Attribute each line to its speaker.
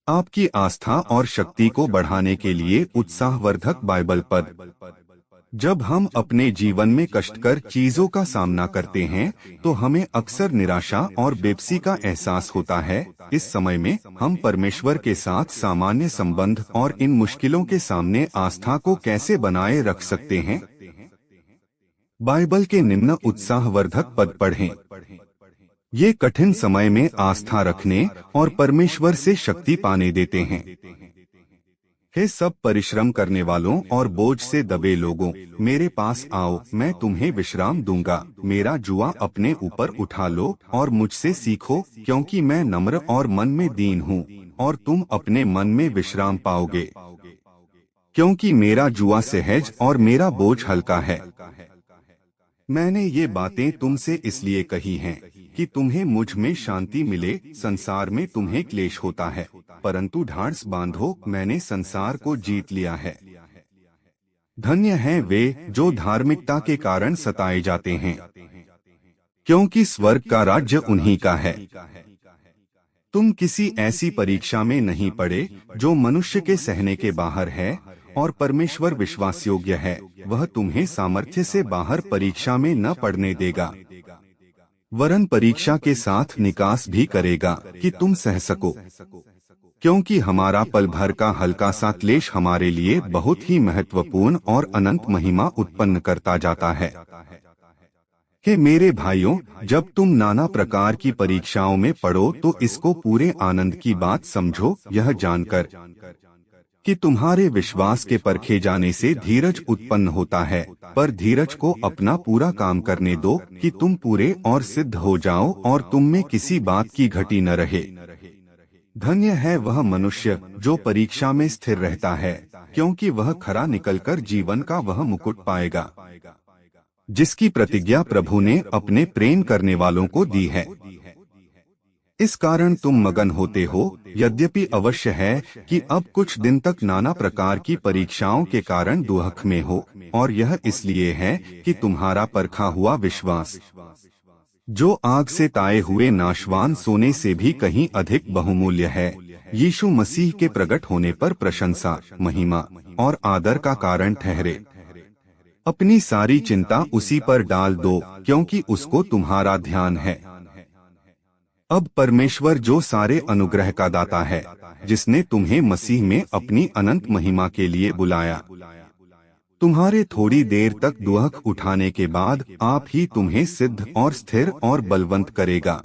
Speaker 1: आपकी आस्था और शक्ति को बढ़ाने के लिए उत्साहवर्धक बाइबल पद। जब हम अपने जीवन में कष्टकर चीजों का सामना करते हैं तो हमें अक्सर निराशा और बेबसी का एहसास होता है। इस समय में हम परमेश्वर के साथ सामान्य संबंध और इन मुश्किलों के सामने आस्था को कैसे बनाए रख सकते हैं। बाइबल के निम्न उत्साहवर्धक पद पढ़ें। ये कठिन समय में आस्था रखने और परमेश्वर से शक्ति पाने देते हैं। हे सब परिश्रम करने वालों और बोझ से दबे लोगों, मेरे पास आओ, मैं तुम्हें विश्राम दूंगा। मेरा जुआ अपने ऊपर उठा लो और मुझसे सीखो, क्योंकि मैं नम्र और मन में दीन हूँ, और तुम अपने मन में विश्राम पाओगे। क्योंकि मेरा जुआ सहज और मेरा बोझ हल्का है। मैंने ये बातें तुमसे इसलिए कही हैं कि तुम्हें मुझ में शांति मिले। संसार में तुम्हें क्लेश होता है, परंतु ढाढ़स बांधो, मैंने संसार को जीत लिया है। धन्य हैं वे जो धार्मिकता के कारण सताए जाते हैं, क्योंकि स्वर्ग का राज्य उन्हीं का है। तुम किसी ऐसी परीक्षा में नहीं पड़े जो मनुष्य के सहने के बाहर है, और परमेश्वर विश्वास योग्य है, वह तुम्हें सामर्थ्य से बाहर परीक्षा में न पड़ने देगा, वरन परीक्षा के साथ निकास भी करेगा कि तुम सह सको। क्योंकि हमारा पल भर का हल्का सा क्लेश हमारे लिए बहुत ही महत्वपूर्ण और अनंत महिमा उत्पन्न करता जाता है। हे मेरे भाइयों, जब तुम नाना प्रकार की परीक्षाओं में पड़ो तो इसको पूरे आनंद की बात समझो, यह जानकर कि तुम्हारे विश्वास के परखे जाने से धीरज उत्पन्न होता है। पर धीरज को अपना पूरा काम करने दो कि तुम पूरे और सिद्ध हो जाओ और तुम में किसी बात की घटी न रहे। धन्य है वह मनुष्य जो परीक्षा में स्थिर रहता है, क्योंकि वह खरा निकलकर जीवन का वह मुकुट पाएगा जिसकी प्रतिज्ञा प्रभु ने अपने प्रेम करने वालों को दी है। इस कारण तुम मगन होते हो, यद्यपि अवश्य है कि अब कुछ दिन तक नाना प्रकार की परीक्षाओं के कारण दुख में हो, और यह इसलिए है कि तुम्हारा परखा हुआ विश्वास, जो आग से ताए हुए नाशवान सोने से भी कहीं अधिक बहुमूल्य है, यीशु मसीह के प्रकट होने पर प्रशंसा, महिमा और आदर का कारण ठहरे। अपनी सारी चिंता उसी पर डाल दो, क्योंकि उसको तुम्हारा ध्यान है। अब परमेश्वर जो सारे अनुग्रह का दाता है, जिसने तुम्हें मसीह में अपनी अनंत महिमा के लिए बुलाया, तुम्हारे थोड़ी देर तक दुख उठाने के बाद आप ही तुम्हें सिद्ध और स्थिर और बलवंत करेगा।